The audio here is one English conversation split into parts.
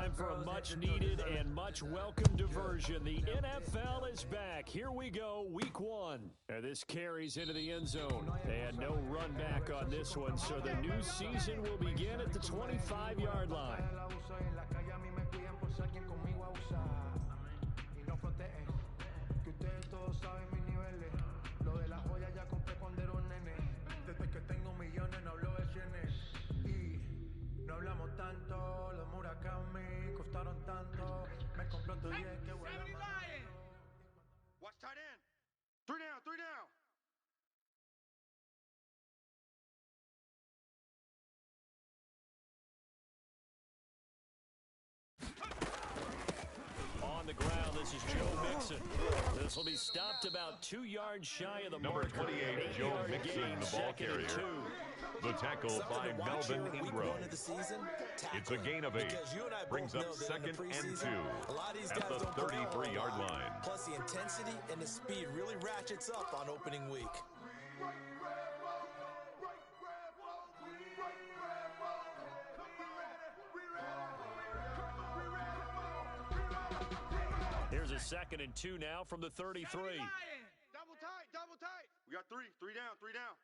Time for a much-needed and much-welcome diversion. The NFL is back. Here we go, week one. And this carries into the end zone. And no run back on this one, so the new season will begin at the 25-yard line. Watch tight end. Three down, three down. On the ground, this is Joe Mixon. This will be stopped about 2 yards shy of the Number 28, Joe Mixon, the ball carrier. The tackle by Melvin Ingram. It's a gain of 8. Brings up 2nd and 2 at the 33-yard line. Plus the intensity and the speed really ratchets up on opening week. Here's a 2nd and 2 now from the 33. Double tight, double tight. We got three down, three down.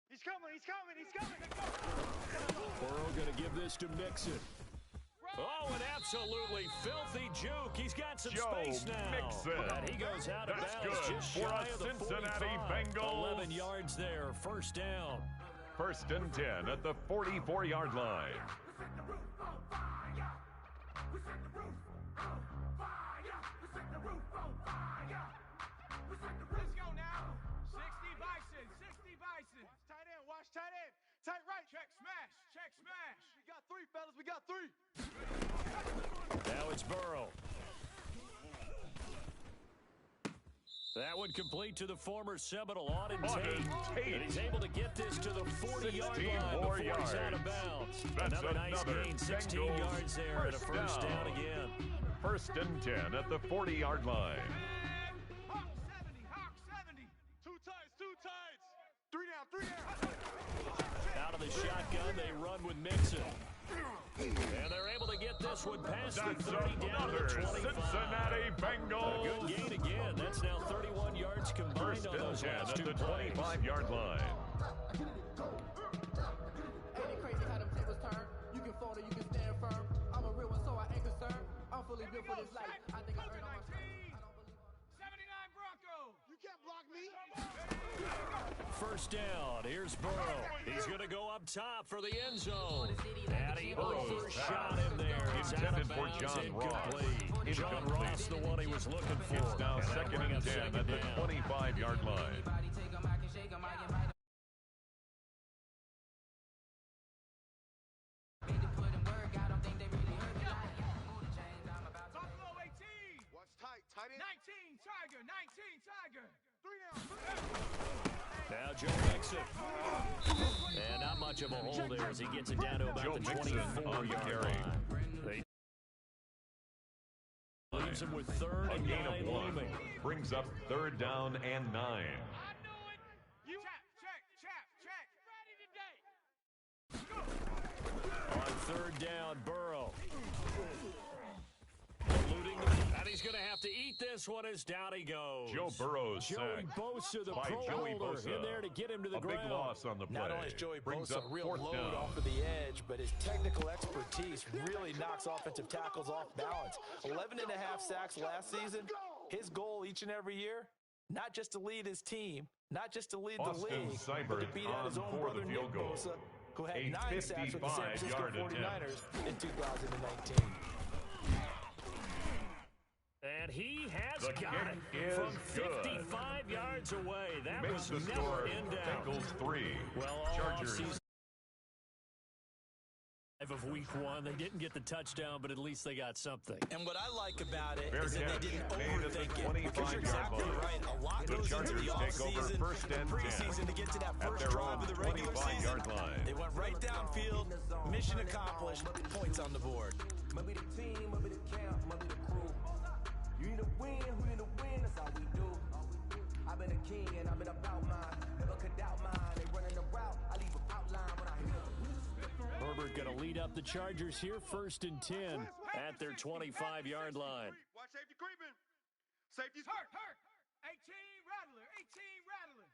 He's coming, he's coming, he's coming. Burrow going to give this to Mixon. Oh, an absolutely filthy juke. He's got some space now. Mixon. And he goes out of That's bounds good just for shy a of the Cincinnati 45. Bengals. 11 yards there, first down. 1st and 10 at the 44-yard line. Let's go now. 60 Bison, 60 Bison. Tight end, watch tight end. Tight right. Check smash, check smash. We got 3, fellas, we got 3. Now it's Burrow. That one complete to the former Seminole, Auden Tate. And he's able to get this to the 40-yard line before he's out of bounds. That's another nice gain, 16 Bengals yards there, and a first down again. 1st and 10 at the 40-yard line. Hawk 70, Hawk 70. Two tights. 3 down, 3 down. Out of the shotgun, they run with Mixon. And they're able to get this one past That's the 30 down to the 25. Cincinnati Bengals. A good gain again. That's now 31 yards combined 1st on and those 10 last at 2 the plays. 25-yard line. Ain't it crazy how them tables turn? You can fold or you can stand firm. I'm a real one, so I ain't concerned. I'm fully built for this life. I think I earned all my stripes. 79 Broncos. You can't block me. First down. Here's Burrow. He's going to go up top for the end zone. And he overshot him there. He's out of bounds, incomplete. John Ross, the one he was looking for. It's now 2nd and 10 at the 25-yard line. Buffalo 18. Watch tight end. 19 Tiger, 19 Tiger. 3 down. Now Joe Mixon. And not much of a hole there as he gets it down to about Joe the Mixon on the 24-yard carry. line. They leaves him with 3rd A and gain 9 of 1 looming. brings up 3rd down and 9. I knew it. You check. Ready today. On 3rd down, Burrow. Eluding, and he's going to have to eat this one as down he goes. Joe Burrow's Joey sacked Bosa, the by Pro Joey Bowler, Bosa. in there to get him to the A ground. big loss on the play. Not only is Joey Brings Bosa up a real 4th load down. off of the edge, but his technical expertise really knocks offensive tackles off balance. 11 and a half sacks last season. His goal each and every year, not just to lead his team, not just to lead Austin the league, Seibert but to beat out his on own for the brother Nick field goal. Bosa, who had A 9 sacks with the San Francisco 55-yard 49ers in 2019. And he has The got kick it is from good. 55 yards away. That Makes was the never score in doubt. Bengals 3. Well, all Chargers. offseason of week one, they didn't get the touchdown, but at least they got something. And what I like about it Fair is that catch. they didn't Made at the overthink it. Because you're 25-yard exactly line. right. A lot The goes into Chargers the take over offseason, 1st and 10 preseason to get to that at first their drive own of the regular 25-yard season. line. They went right downfield, mission accomplished, points on the board. Maybe the team, maybe the camp, maybe the crew. You need to win, who need to win, that's all we do. I've been a king and I've been about mine. Never could doubt mine. They running the route, I leave an outline when I hit. Herbert got speed up the Chargers here, 1st and 10 at their 25-yard line. Watch safety creeping. Safety's hurt. 18 Rattler.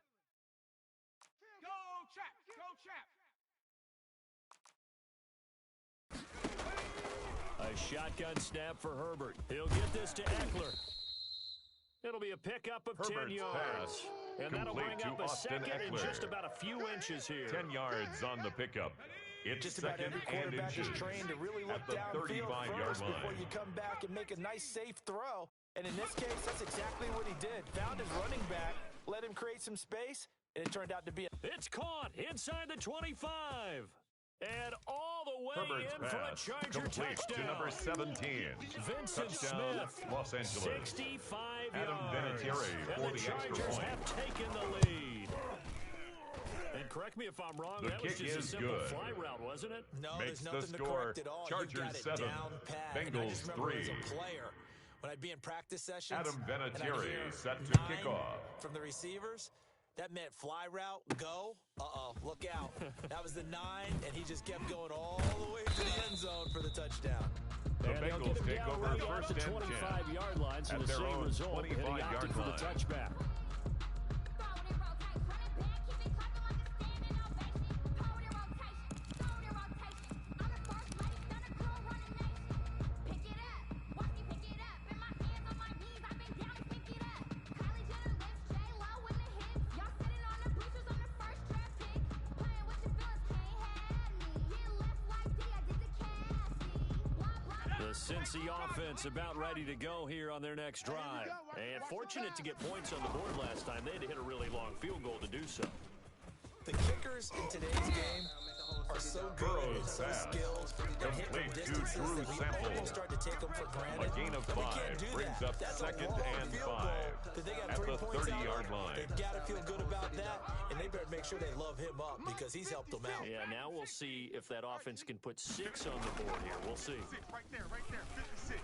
Go trap. A shotgun snap for Herbert. He'll get this to Eckler. It'll be a pickup of Herbert's 10 yards. pass. And that'll bring Complete up to a Austin second in Eckler. just about a few inches here. 10 yards on the pickup. It's Just about second every and quarterback inches is trained to really look at the downfield 35-yard first before line. you come back and make a nice, safe throw. And in this case, that's exactly what he did. Found his running back, let him create some space, and it turned out to be a... It's caught inside the 25. And all the way Herbert's in for a pass Charger complete touchdown. to number 17. Vincent Touchdown, Smith, Los Angeles. 65 Adam yards. Vinatieri And for the the extra Chargers point. have taken the lead. And correct me if I'm wrong, The that was kick just a is simple good. fly route, wasn't it? No, Makes there's the nothing to score. correct at all. Chargers You got it 7, down pat. And I just Bengals remember 3. as a player, when I'd be in practice sessions, Adam and I'd Vinatieri hear set to 9 kick off. from the receivers, that meant fly route, go, look out. That was the 9, and he just kept going all the way to the end zone for the touchdown. The And they'll Bengals get him take down over right off first the and 10 25-yard line, so at the their same own result, and he 25-yard opted for the line. touchback. The Cincy offense about ready to go here on their next drive. And fortunate to get points on the board last time. They had to hit a really long field goal to do so. The kickers in today's game are so good and so pass. skilled and hit from Complete to distances Drew that we Sample. almost start to take them for granted. A gain of But we 5 can't do brings that. up That's a second long and field 5 goal that they got at 3 the points out 30-yard on. line. They've got to feel good about that, and they better make sure they love him up because he's helped them out. Yeah, now we'll see if that offense can put 6 on the board here. We'll see. Right there, 56.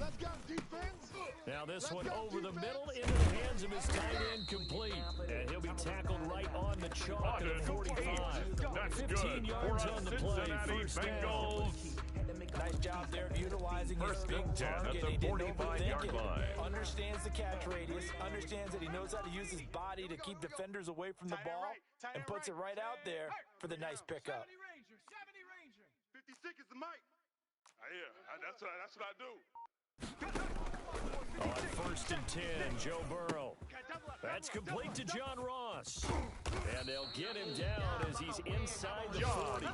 Let's go, defense. Now this one over the middle into the hands of his tight end complete. And he'll be tackled right on the chalk at the 45. That's 15 good yards for on a the play. Cincinnati First down. Bengals. Nice job there of utilizing his First big and 10 target. at the He didn't 45-yard overthink line. it. Understands the catch radius, understands that he knows how to use his body to keep defenders away from the ball, and puts it right out there for the nice pickup. 70 Ranger. 56 is the mic. Yeah, that's what I do. On 1st and 10, Joe Burrow. That's complete to John Ross. And they'll get him down as he's inside the 40.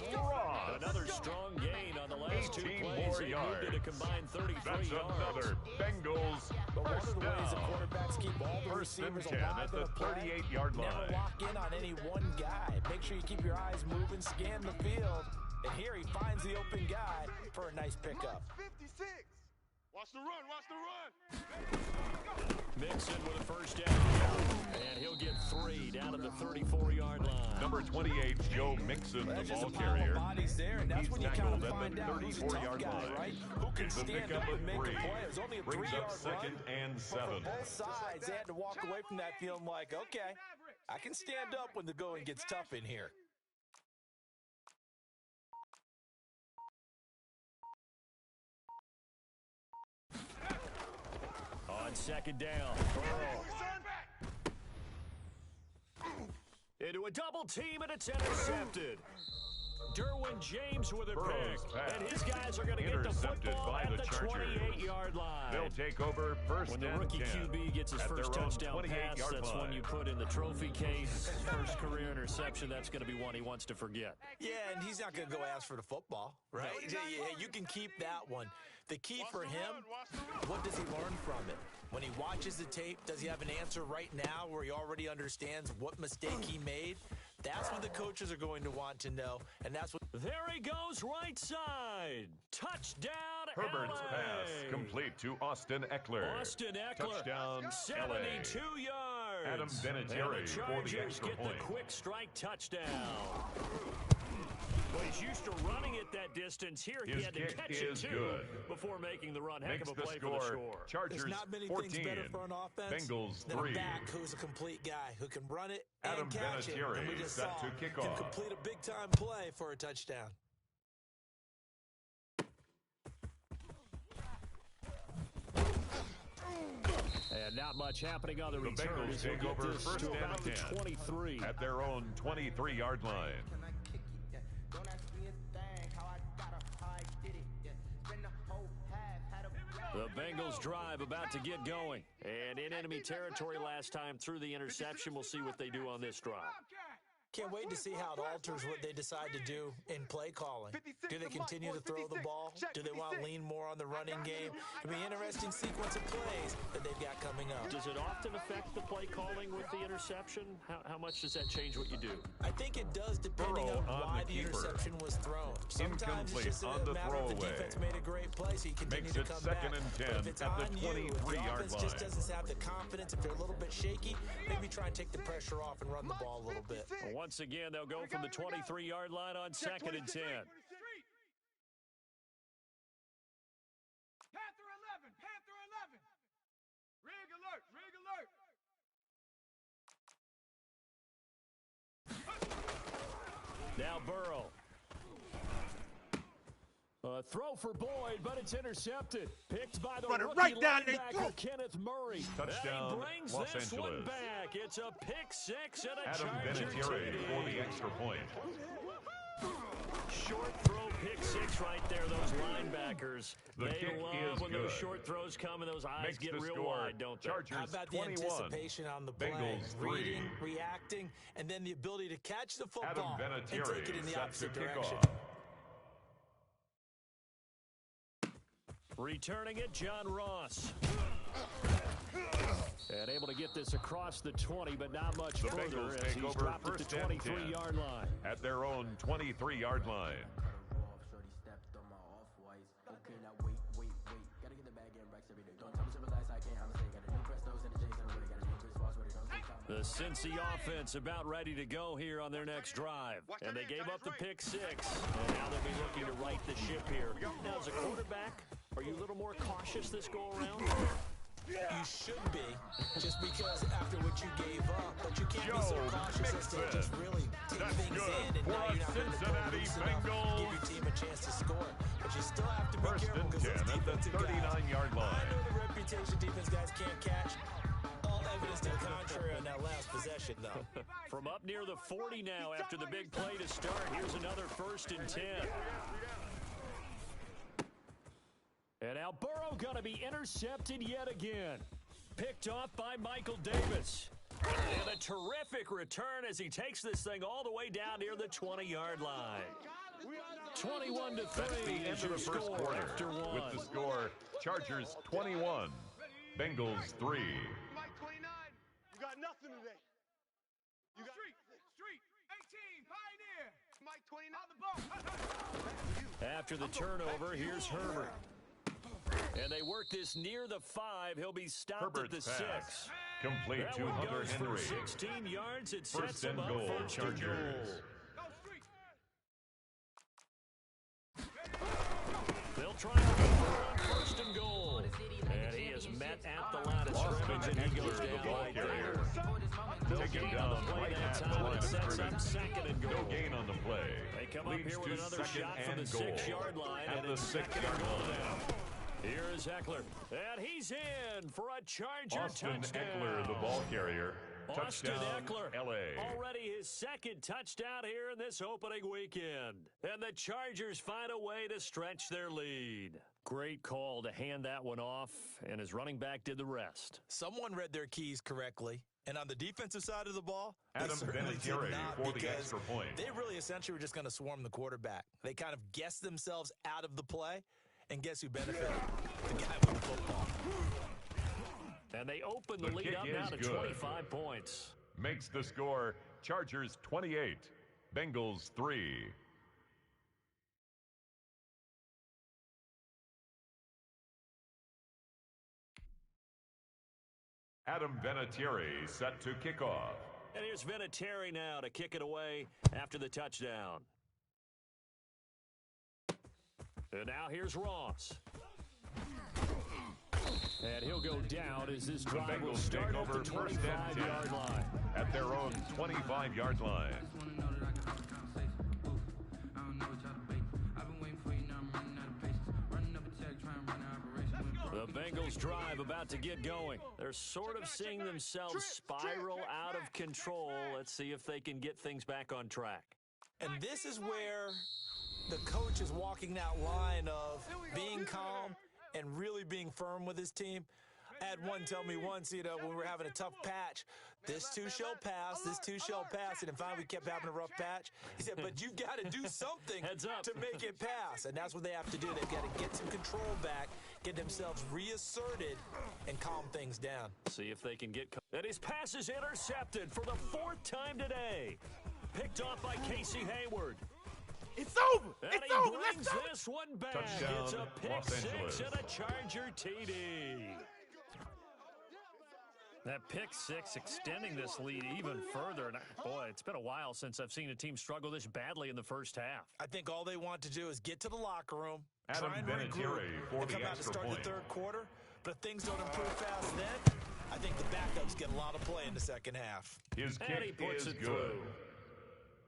Another strong gain on the last 2 18 plays. more He moved yards. it a combined 33 That's yards. another Bengals But one of first the ways that down. quarterbacks keep all the First and receivers 10 alive at the in a play, 38-yard line. never lock in on any one guy. Make sure you keep your eyes moving, scan the field. And here he finds the open guy for a nice pickup. 56. Watch the run. Mixon with a first down. And he'll get 3 down to the 34-yard line. Number 28, Joe Mixon, the There's just ball a pile of carrier. bodies there, and that's He's when you kind tackled of at find the out who's a tough 34-yard guy, line. right? Who can It's a stand pickup up of and make 3. a play? It was only a Brings 3-yard up second run. and But 7. for both sides, they had to walk away from that feeling like, okay, I can stand up when the going gets tough in here. On 2nd down, Burrow. Into a double team, and it's intercepted. Derwin James with a Burrow's pick. pass. And his guys are going to get the Intercepted football by at the the Chargers. 28-yard line. They'll take over first When the and rookie 10 QB gets his at first their own touchdown pass, 28-yard that's line. one you put in the trophy case. First career interception, that's going to be one he wants to forget. Yeah, and he's not going to go ask for the football, right? Yeah, you can keep that one. The key for him, what does he learn from it? When he watches the tape, does he have an answer right now where he already understands what mistake he made? That's what the coaches are going to want to know, and that's what... There he goes, right side. Touchdown, Herbert's LA. pass complete to Austin Eckler. Austin Eckler, Touchdown, 72 LA. yards. Adam Vinatieri And the for the Chargers extra get point. the quick strike touchdown. Well, he's used to running it that distance. Here he His had to kick catch it is too good. before making the run. Heck Makes of a the play for the score. Chargers There's not many 14. things better for an offense Bengals than 3. a back who's a complete guy who can run it Adam and catch it. Vinatieri And we just set saw to kick him off. complete a big-time play for a touchdown. And not much happening on the The return. Bengals take over first to and about 10 the 23. at their own 23-yard line. The Bengals drive about to get going. And in enemy territory last time through the interception. We'll see what they do on this drive. Can't wait to see how it alters what they decide to do in play calling. Do they continue to throw the ball? Do they want to lean more on the running game? It'll be an interesting sequence of plays that they've got coming up. Does it often affect the play calling with the interception? How much does that change what you do? I think it does, depending on why the interception was thrown. Sometimes it's just a matter of the defense made a great play, so you continue to come back. But if it's on you, if the offense just doesn't have the confidence, if they're a little bit shaky, maybe try and take the pressure off and run the ball a little bit. Once again, they'll go from the 23-yard line on 2nd and 10. Panther 11, Panther 11. Rig alert, rig alert. Now Burrow. Throw for Boyd, but it's intercepted. Picked by the rookie linebacker, Kenneth Murray. Touchdown, And he brings Los this Angeles. one back. It's a pick six and a Adam Charger Vinatieri TD. for the extra point. Short throw, pick six right there, those linebackers. The They kick love is when those good. short throws come and those eyes Makes get the real score. wide, don't they? Chargers How about the 21. anticipation on the play? Bengals 3. Reading, reacting, and then the ability to catch the football Adam and Vinatieri take it in the set opposite to kick direction. off. Returning it, John Ross. And able to get this across the 20, but not much The further Bengals as take he's over dropped at first the and 23-yard line. At their own 23-yard line. The Cincy offense about ready to go here on their next drive. And they gave up the pick six. And now they'll be looking to right the ship here. Now, as a quarterback, are you a little more cautious this go-around? You should be, just because after what you gave up, but you can't be so cautious as to just really take things in, and now you're not going to go loose enough, give your team a chance to score. But you still have to be First careful and because 10 those at the defensive guys, 39-yard line. I know the reputation defense guys can't catch. All evidence to the contrary on that last possession, though. From up near the 40 now after the big play to start. Here's another 1st and 10. And now Burrow going to be intercepted yet again. Picked off by Michael Davis. And a terrific return as he takes this thing all the way down near the 20-yard line. 21-3 That's the end is of your the first score quarter. after one. With the score, Chargers 21, Bengals 3. Mike 29, you got nothing today. You got street, 18, Pioneer. Mike 29 on the ball. After the turnover, here's Herbert. And they work this near the 5. He'll be stopped Herbert's at the pass. 6. Complete That to one Hunter goes Henry. for 16 yards. It First sets him and up goal, first and Chargers. goal. Go street. They'll try to go on first and goal. And he is met at the line of scrimmage, and he goes Eckler, the down ball right carrier. there. Take gain him on down the play right that at the time, line and of it sets scrimmage. up 2nd and goal. No gain on the play. They come up Leads here with to another 2nd shot from and the goal. 6-yard line, At and the it's 2nd 6-yard and goal line. now. Here is Eckler, and he's in for a Charger Austin touchdown. Eckler, the ball carrier. Austin Touchdown, Eckler, LA. already his 2nd touchdown here in this opening weekend. And the Chargers find a way to stretch their lead. Great call to hand that one off, and his running back did the rest. Someone read their keys correctly. And on the defensive side of the ball, they Adam certainly did Vinatieri not, for the because extra point. they really essentially were just going to swarm the quarterback. They kind of guessed themselves out of the play, and guess who benefited? The guy with the football. And they open the The lead kick up now is to good. 25 points. Makes the score, Chargers 28, Bengals 3. Adam Vinatieri set to kick off. And here's Vinatieri now to kick it away after the touchdown. And now here's Ross. And he'll go down as this The drive will Bengals start take at over the first and 10 25-yard line. at their own 25-yard line. The The Bengals drive about to get going. They're sort of seeing themselves spiral out of control. Let's see if they can get things back on track. And this is where the coach is walking that line of being calm and really being firm with his team. I had one tell me once, when we were having a tough patch, this too shall pass, this too shall pass. And finally we kept having a rough patch. He said, but you've got to do something to make it pass. And that's what they have to do. They've got to get some control back, get themselves reasserted, and calm things down. See if they can get... And his pass is intercepted for the 4th time today. Picked off by Casey Hayward. It's over. And It's he over. brings this one back. Touchdown, It's a pick Los 6 Angeles. and a Charger TD. That pick 6 extending this lead even further. And boy, it's been a while since I've seen a team struggle this badly in the first half. I think all they want to do is get to the locker room, Adam try and Vinatieri regroup, for and the come out to extra start point. the third quarter. But if things don't improve fast then, I think the backups get a lot of play in the second half. His And he kick puts is it good. through.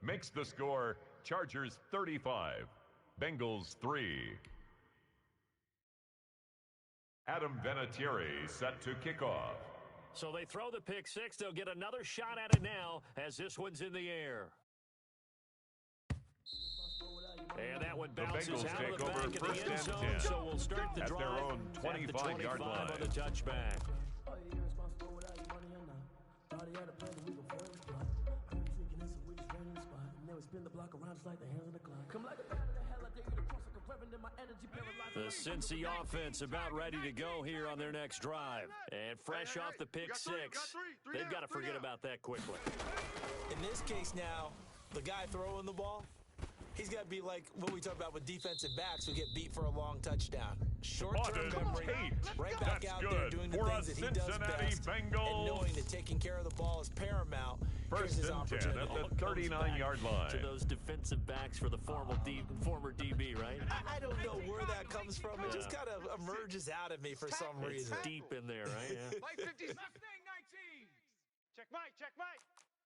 Makes the score Chargers 35, Bengals 3. Adam Vinatieri set to kick off. So they throw the pick 6. They'll get another shot at it now as this one's in the air. And that one bounces Bengals out take of the over back of the first end and zone. 10 So we'll start the at drive their own at the 25-yard 25 line. on the touchback. The Cincy offense about ready to go here on their next drive. And fresh off the pick 6, they've got to forget about that quickly. In this case now, the guy throwing the ball, he's got to be like what we talk about with defensive backs who get beat for a long touchdown. Short-term Spotted memory, Tate. right back That's out there good doing the for things a that he does Cincinnati best, Bengals. and knowing that taking care of the ball is paramount. Here's First his and 10 opportunity. at All the comes back 39-yard line. to those defensive backs for the former DB, right? I don't know where that comes from. It just kind of emerges out of me for some It's reason. deep in there, right? Yeah. Mike 50. Mustang 19. Check Mike. Check Mike.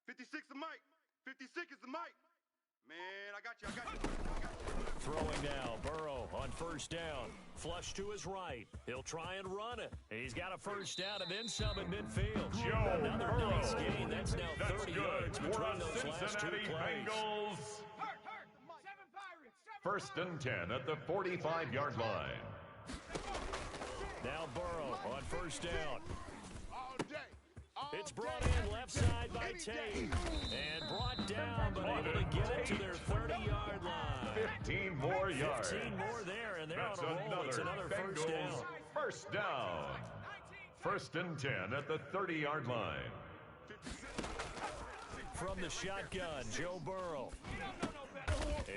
56 is Mike. 56 is the Mike. Man, I got you. Throwing now, Burrow on first down. Flush to his right. He'll try and run it. He's got a first down and then some in midfield. Joe Another Burrow. nice gain. That's now That's 30 good yards for between a those last two Cincinnati plays. Bengals. Hurt. 7 Pirates. First and 10 at the 45-yard line. Now Burrow on first down. All day. It's brought in left side by Tate. And brought down, but able to get it to their 30-yard line. 15 more yards. 15 more there, and they're That's on a roll. It's another first Bengals down. first down. First and 10 at the 30-yard line. From the shotgun, Joe Burrow.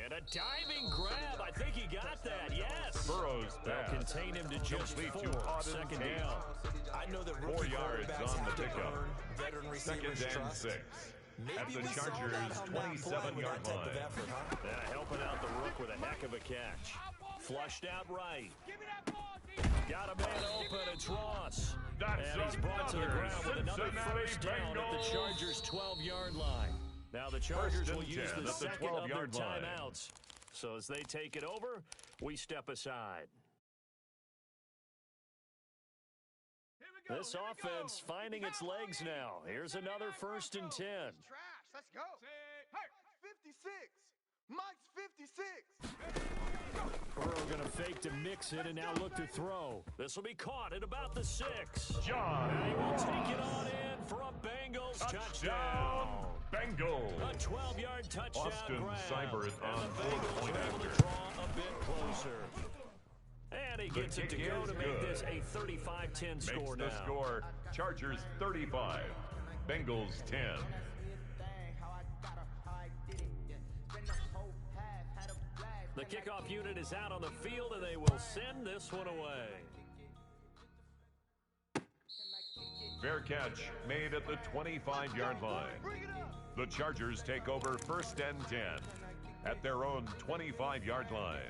And a diving grab. I think he got that. Yes. Burrow's They'll pass. contain him to just Complete to 4. Auden Second Tate. down. I know that 4 rookie yards quarterbacks on the have to pickup. earn veteran Second receivers' and trust. 6 at Maybe the we saw that Chargers' on that play with 27-yard that type of line. effort, huh? Yeah, helping out the rook with a heck of a catch. Flushed out right. Give me that ball, D. Got a man open. It's Ross. That's And he's brought to the another ground with another Cincinnati first down at the Bengals. Chargers' 12-yard line. Now the Chargers and will use 10 the at the second of their 12-yard line. timeouts. So as they take it over, we step aside. This offense finding its legs now. Here's another first and 10. Trash. Let's go. Hurt. 56. Mike's 56. Burrow going to fake to mix it and now look to throw. This will be caught at about the 6. John. And he will take it on in for a Bengals touchdown. Bengals. A 12-yard touchdown Austin grab. Seibert on And the fourth Bengals point are able after. to draw a bit closer. And he gets it to kick go is to make good. this a 35-10 score Makes now. the score Chargers 35, Bengals 10. The kickoff unit is out on the field, and they will send this one away. Fair catch made at the 25-yard line. The Chargers take over first and 10 at their own 25-yard line.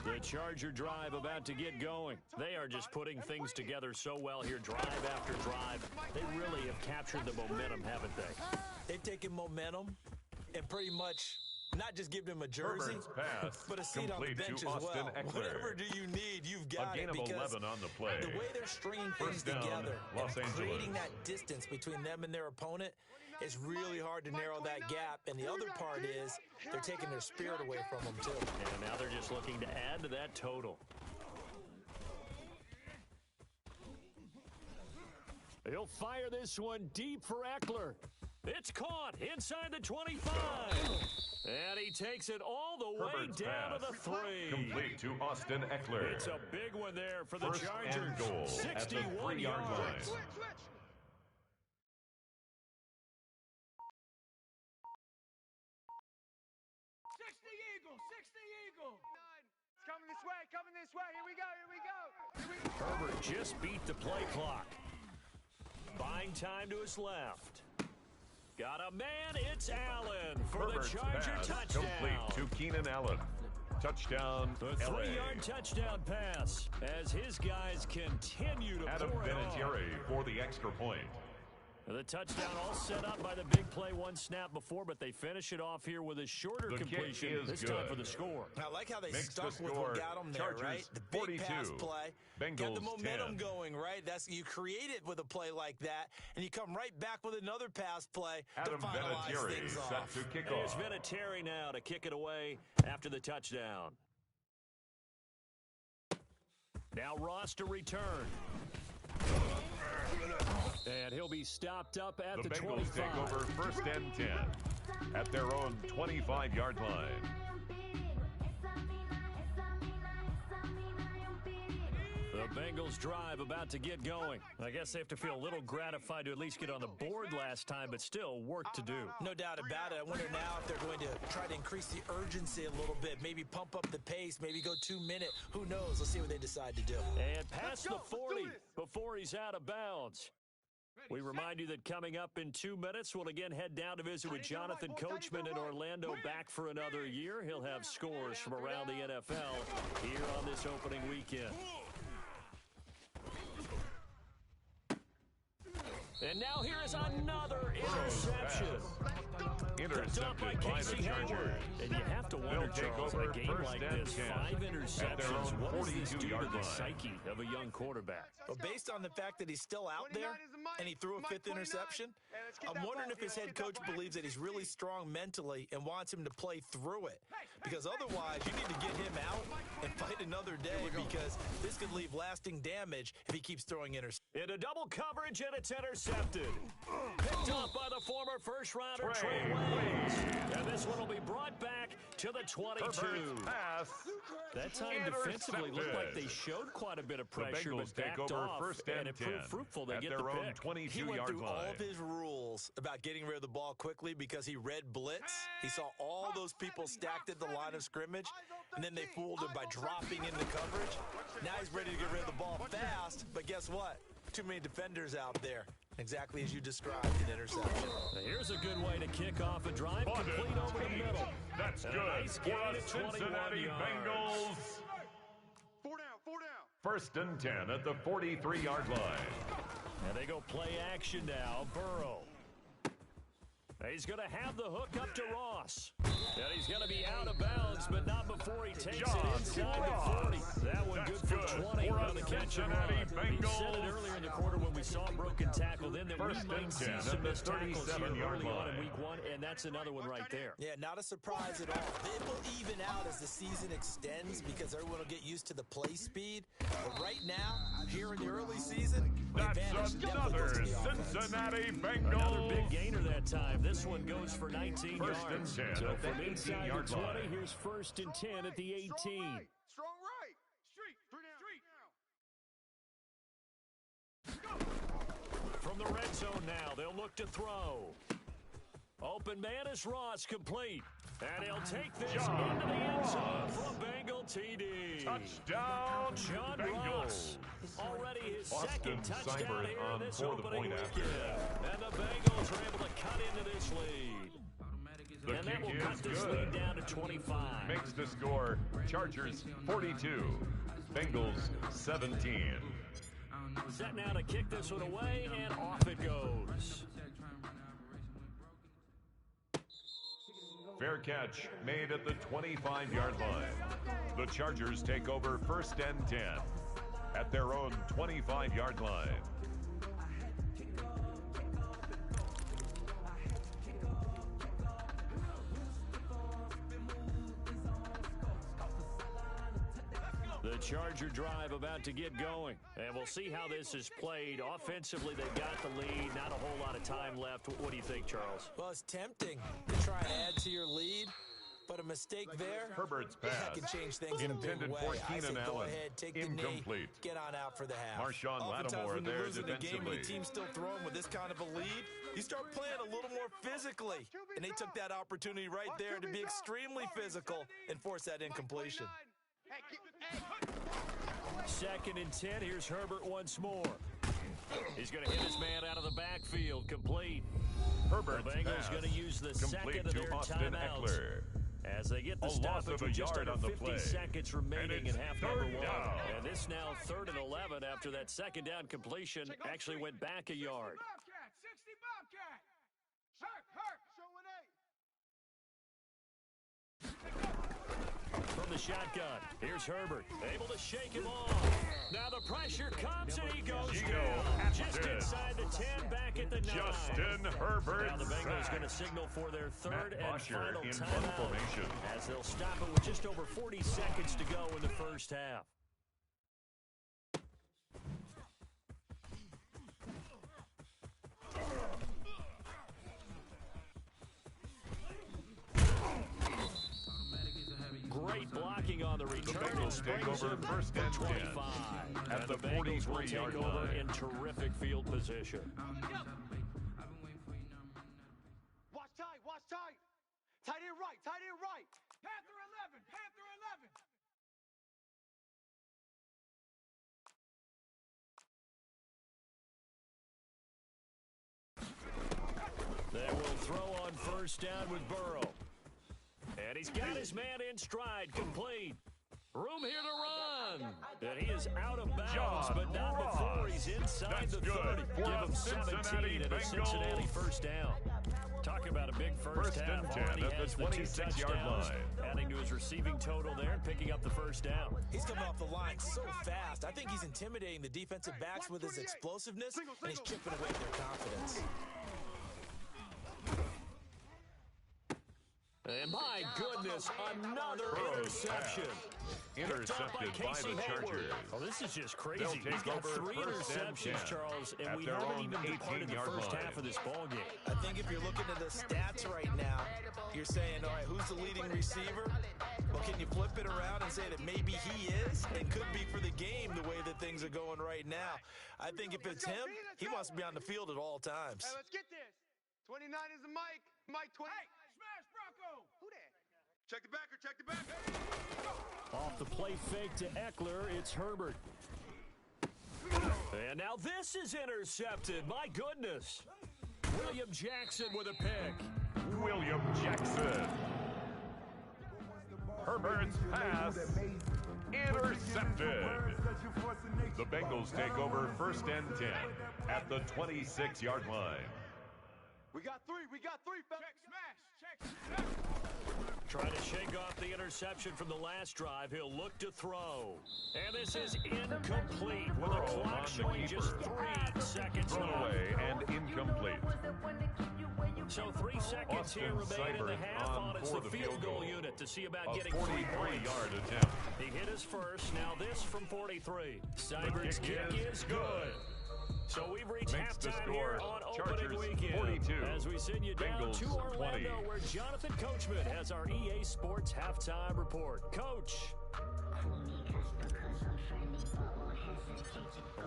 The Charger drive about to get going. They are just putting things together so well here, drive after drive. They really have captured the momentum, haven't they? They've taken momentum and pretty much not just giving him a jersey, Herbert's pass but a seat on the complete bench to as Austin well. Eckler. Whatever do you need, you've got A gain it. of Because 11 on the play. the way they're stringing things First down, together Los and creating Angeles. that distance between them and their opponent, it's really hard to narrow that gap. And the other part is they're taking their spirit away from them, too. And now they're just looking to add to that total. He'll fire this one deep for Eckler. It's caught inside the 25. And he takes it all the way Herbert's down to pass the 3. complete to Austin Eckler. It's a big one there for the First Chargers. and goal at the 61 3-yard yards. line. Switch. 60 Eagle. It's coming this way. Here we go. Herbert just beat the play clock. Buying time to his left. Got a man, it's Allen for Herbert's the Charger pass touchdown. complete to Keenan Allen. Touchdown, The LA. 3-yard touchdown pass as his guys continue to Adam pour it on. Vinatieri for the extra point. The touchdown all set up by the big play one snap before, but they finish it off here with a shorter The kick completion, is this good. time for the score. I like how they Makes stuck the with score. what got them there, Chargers right? The big 42, pass play. Got the Bengals momentum 10. going, right? You create it with a play like that, and you come right back with another pass play Adam to finalize Vinatieri things set off. to kick Here's off. Vinatieri now to kick it away after the touchdown. Now Ross to return. And he'll be stopped up at The the Bengals 25. take over first and 10 at their own 25-yard line. The Bengals drive about to get going. I guess they have to feel a little gratified to at least get on the board last time, but still work to do. No doubt about it. I wonder now if they're going to try to increase the urgency a little bit, maybe pump up the pace, maybe go 2-minute. Who knows? Let's see what they decide to do. And past the 40 before he's out of bounds. We remind you that coming up in 2 minutes, we'll again head down to visit with Jonathan Coachman in Orlando, back for another year. He'll have scores from around the NFL here on this opening weekend. And now here is another interception. Intercepted by the Casey Chargers. Hayward. And you have to wonder, They'll take Charles, in a over game first like and this, 10 5 at their interceptions, own what does this do to 42-yard the line. psyche of a young quarterback? But based on the fact that he's still out there and he threw a 5th interception, I'm wondering if his head coach believes that he's really strong mentally and wants him to play through it. Because otherwise, you need to get him out and fight another day, because this could leave lasting damage if he keeps throwing interceptions. Into double coverage, and it's intercepted. Picked off by the former first-rounder Trey Waynes. And this one will be brought back to the 22. Herbert's pass. That time defensively looked like they showed quite a bit of The pressure, Bengals but take backed over off, first and and it 10 proved fruitful. They at get their the own pick. He went 22-yard through all line. of his rules about getting rid of the ball quickly because he read blitz. He saw all those people stacked at the line of scrimmage, and then they fooled him by dropping into coverage. Now he's ready to get rid of the ball fast, but guess what? Too many defenders out there. Exactly as you described, an interception. Now here's a good way to kick off a drive, complete over the middle. That's And good a nice for gain the at 21 Cincinnati yards. Bengals. 4 down. First and 10 at the 43-yard line. And they go play action now. Burrow. He's going to have the hook up to Ross. And he's going to be out of bounds, but not before he takes it inside the 40. That one good for 20 on the catch and run. We said it earlier in the quarter when we saw a broken tackle then that First we and might see 10 some at the missed tackles here 37-yard early on in line. week 1, and that's another one right there. Yeah, not a surprise at all. It will even out as the season extends because everyone will get used to the play speed. But right now, here in the early season, the advantage That's definitely another goes to the offense. Cincinnati Another big Bengals. gainer that time. This one goes for 19 First and yards. 10 So at the from inside the 18-yard 20, line. here's first and 10 at the 18. Strong right. Street. 3 down. From the red zone now, they'll look to throw. Open man is Ross, complete. And he'll take this into the end zone for a Bengal TD. Touchdown, John Bengals. Ross, already his Austin second touchdown Seibert here on in this for the opening point after. weekend. And the Bengals are able to cut into this lead. The And that kick will cut is this good. lead down to 25. Makes the score Chargers 42, Bengals 17. Set now to kick this one away, and off it goes. Fair catch made at the 25-yard line. The Chargers take over 1st and 10 at their own 25-yard line. The Charger drive about to get going. And we'll see how this is played. Offensively, they've got the lead. Not a whole lot of time left. What do you think, Charles? Well, it's tempting to try and add to your lead. But a mistake there, Herbert's pass that can change things in a big intended way. for I say Keenan go Allen. ahead, take the Incomplete. knee, get on out for the half. Marshawn Oftentimes Lattimore when you're there losing the game and defensively. the team's still throwing with this kind of a lead, you start playing a little more physically. And they took that opportunity right there to be extremely physical and force that incompletion. 2nd and 10. Here's Herbert once more. He's going to hit his man out of the backfield. Complete. Herbert's The Bengals pass going to use the complete second of to their Austin timeouts. Eckler. As they get the A loss stoppage of a with just yard under on the 50 play. seconds remaining in it's half third number 1. down. And this now 3rd and 11 after that second down completion actually went back a yard. Bobcat, 60 Bobcat. Hurt. Showing 8. From the shotgun, here's Herbert, able to shake him off. Now the pressure comes and he goes down. Just inside the 10, back at the 9. Justin Herbert. Now the Bengals sack. going to signal for their 3rd and Bosher final in timeout. front formation. As they'll stop it with just over 40 seconds to go in the first half. Great blocking on the return. Bengals take over 1st and 25. at And the Bengals will 43-yard take over line. in terrific field position. Watch tight. Tight end right. Panther 11. They will throw on 1st down with Burrow. And he's got his man in stride, complete. Room here to run. And he is out of bounds, but not before he's inside That's the good 30. for Give a him 17 Cincinnati and a Cincinnati Bengals. 1st down. Talk about a big first 1st half. and 10 Already at the has the 2 26-yard touchdowns, line. adding to his receiving total there and picking up the 1st down. He's coming off the line so fast. I think he's intimidating the defensive backs with his explosiveness, and he's chipping away at their confidence. And my goodness, another interception. Intercepted by the Chargers. Oh, this is just crazy. They'll take He's got over 3 1st and interceptions, 10 Charles, and at we their haven't own even departed the 18-yard first line. half of this ballgame. I think if you're looking at the stats right now, you're saying, all right, who's the leading receiver? Well, can you flip it around and say that maybe he is and could be for the game the way that things are going right now? I think if it's him, he wants to be on the field at all times. Hey, let's get this. 29 is the Mike. Mike 20. Hey, smash Bronco. Who that? Check the backer. Off the play fake to Eckler, it's Herbert. And now this is intercepted. My goodness. William Jackson with a pick. William Jackson. Herbert's pass intercepted. The Bengals take over 1st and 10 at the 26-yard line. We got 3. Check smash. Trying to shake off the interception from the last drive. He'll look to throw. And this is incomplete with the Throw clock on the showing just keeper. 3 seconds Thrown left. away and incomplete. So 3 seconds here Austin remain in the Seibert half on it's for the the field goal goal. unit to see about A getting 3 points. 43-yard attempt. He hit his first, now this from 43. Seibert's kick kick is is good. So we've reached Makes the halftime score here on Chargers opening weekend. 42, As we send you down Bengals to Orlando 20. where Jonathan Coachman has our EA Sports halftime report. Coach.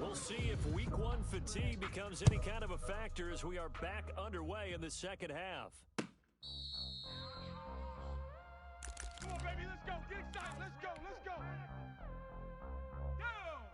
We'll see if week 1 fatigue becomes any kind of a factor as we are back underway in the second half. Come on, baby, let's go. Get excited. Let's go.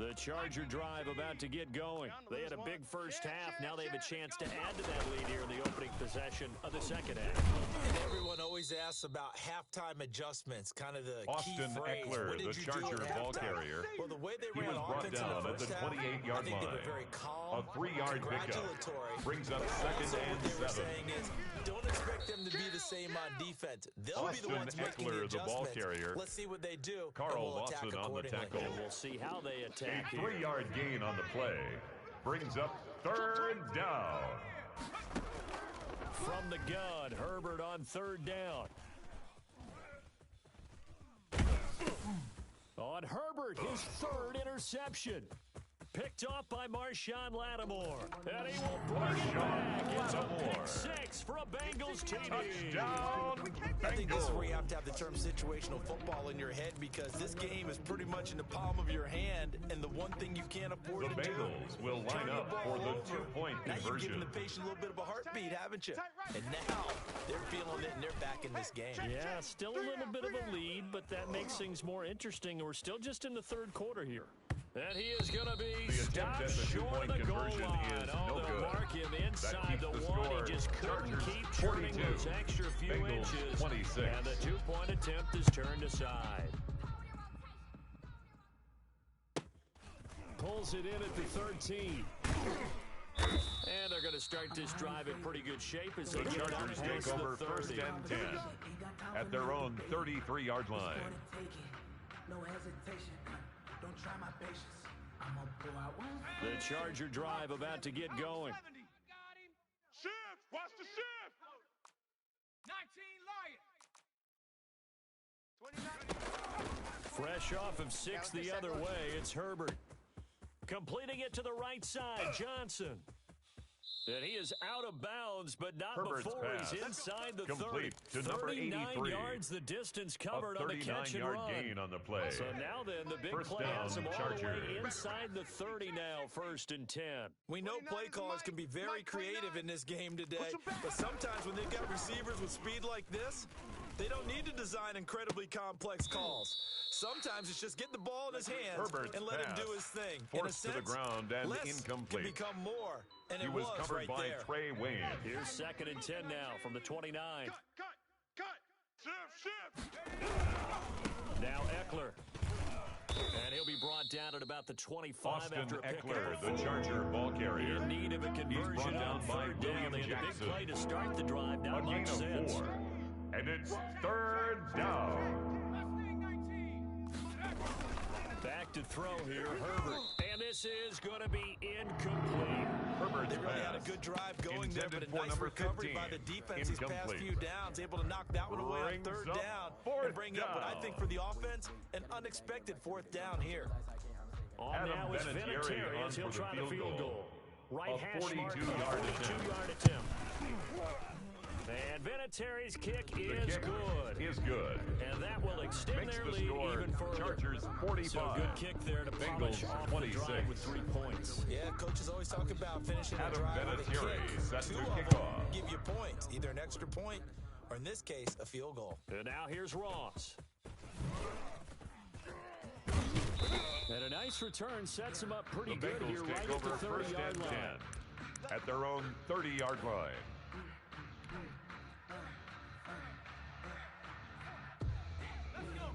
The Charger drive about to get going. They had a big first half. Now they have a chance to add to that lead here in the opening possession of the second half. And everyone always asks about halftime adjustments, kind of the Austin key phrase. Eckler, What did the you Charger do at ball halftime? carrier. Well, the way they He ran was brought offense in down the at the first half, 28-yard I think they line. were very calm, A 3-yard pickup congratulatory. brings up But second also and what they were 7. saying is, don't expect them to be the same on defense. They'll be the Austin ones making Eckler, the the ball adjustments. carrier. Let's see what they do, Carl and we'll attack Lawson on the accordingly. tackle. And we'll see how they attack A here. 3-yard gain on the play brings up third down. From the gun, Herbert on third down. On Herbert, his third interception. Picked off by Marshawn Lattimore. And he will bring it back. It's a pick six for a Bengals TD. Touchdown, I think this is where you Bengals. have to have the term situational football in your head, because this game is pretty much in the palm of your hand, and the one thing you can't afford The to do Bengals will turn line the up ball for the over. two-point Now you've given conversion. the patient a little bit of a heartbeat, haven't you? And now they're feeling it, and they're back in this game. Yeah, still a little bit of a lead, but that makes things more interesting. We're still just in the third quarter here. And he is going to be The attempt stopped at the short of two-point the goal conversion line. is Oh, no they'll good. mark him That inside keeps the the one. score. He just couldn't Chargers keep churning 42. those extra few Bengals inches. 26. And the two-point attempt is turned aside. Pulls it in at the 13. And they're going to start this drive in pretty good shape as they The get down Chargers past take over the 30. first and 10 at their own 33-yard line. No hesitation. Don't try my patience. I'm gonna pull out one. The Charger drive about to get going. Shift! Watch the shift! 19 Lion! 29. Fresh off of 6 the other way, it's Herbert. Completing it to the right side, Johnson. And he is out of bounds, but not Herbert's before pass. he's inside the Complete 30. to number 39 83. yards the distance A covered on the catch and 39-yard run. gain on the play. So now then, the big First play down, has him all the way Chargers. inside the 30 now, first and 10. We know play callers can be very creative in this game today, but sometimes when they've got receivers with speed like this, they don't need to design incredibly complex calls. Sometimes it's just get the ball in his hands Herbert's and let him pass do his thing. forced in a to the sense, ground and less incomplete. can become more, and He it was was covered right by there. Trey Wayne. Here's second and 10 now from the 29. Cut! Shift! Now Eckler. And he'll be brought down at about the 25 Austin after a pickup. Eckler, the Charger ball carrier. In need of a conversion brought down on by third down. William They had a big Jackson. play to start the drive. A Not gain much of sense. 4. And it's third down. Back to throw here, Herbert. And this is going to be incomplete. Herbert's They really had a pass good drive going there, but intended a for nice number recovery 15. by the defense these past Incomplete. few downs, able to knock that one away on Brings third up down fourth and bring up what I down. think for the offense, an unexpected fourth down here. On Adam now is Vinatieri Vinatieri on as he'll for the try the field goal. Right A hash mark, 42-yard 42-yard attempt. And Vinatieri's kick The is kick good. is good. And that will extend Makes their the lead score even further. Chargers 45. So good kick there to polish Bengals off 26. the drive with 3 points. Yeah, coaches always talk about finishing a Adam drive with a Vinatieri kick. set Two to of kick them off. give you points, either an extra point or, in this case, a field goal. And now here's Ross. And a nice return sets him up pretty The good here Bengals right take at the over first 30-yard and 10 line. at their own 30-yard line.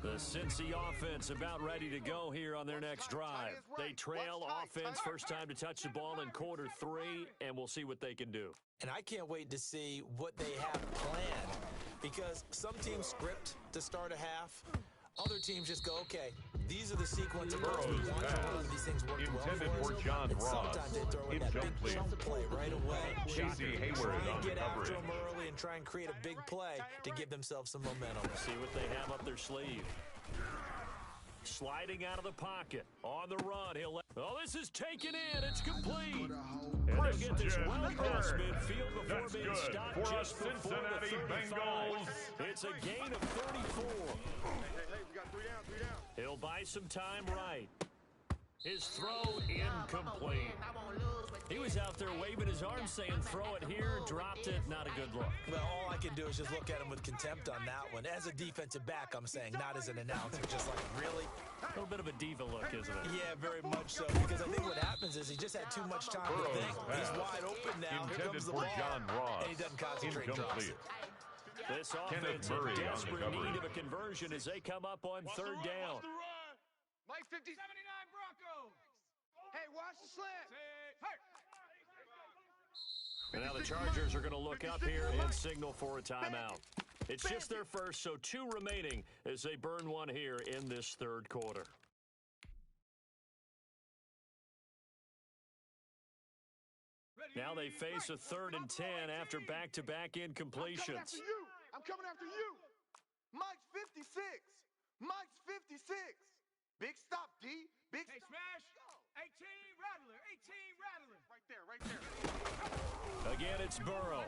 The Cincy offense about ready to go here on their next drive. They trail offense first time to touch the ball in quarter 3, and we'll see what they can do. And I can't wait to see what they have planned, because some teams script to start a half. Other teams just go, okay, these are the sequence of plays we want. Pass These things work intended well for us. John And Ross. sometimes they throw in that big Incomplete. chunk play right away. Casey Hayward Try on and the get after coverage. them early and try and create a big play to give themselves some momentum. See what they have up their sleeve. Sliding out of the pocket. On the run, he'll let... Oh, this is taken in. It's complete. And they'll get this Christian well past Kirk. midfield before That's being good stopped for just the before the Cincinnati 35. Bengals. It's a gain of 34. Hey, we got 3 down. He'll buy some time right. His throw incomplete. He was out there waving his arms saying, throw it here, dropped it, not a good look. Well, all I can do is just look at him with contempt on that one. As a defensive back, I'm saying, not as an announcer. Just like, really? A little bit of a diva look, isn't it? Yeah, very much so. Because I think what happens is he just had too much time to think. He's wide open now. Here comes the ball. John Ross. And he doesn't concentrate, drops it. This offense in desperate need of a conversion as they come up on third down. Mike 50. 79 Broncos. Hey, watch the slant. And now the Chargers are going to look up here and signal for a timeout. It's just their first, so 2 remaining as they burn one here in this third quarter. Now they face a 3rd and 10 after back-to-back incompletions. I'm coming after you. Mike's 56. Mike's 56. Big stop, D. Big stop. Smash. 18 Rattler. 18 Rattler. Right there, right there. Again, it's Burrow.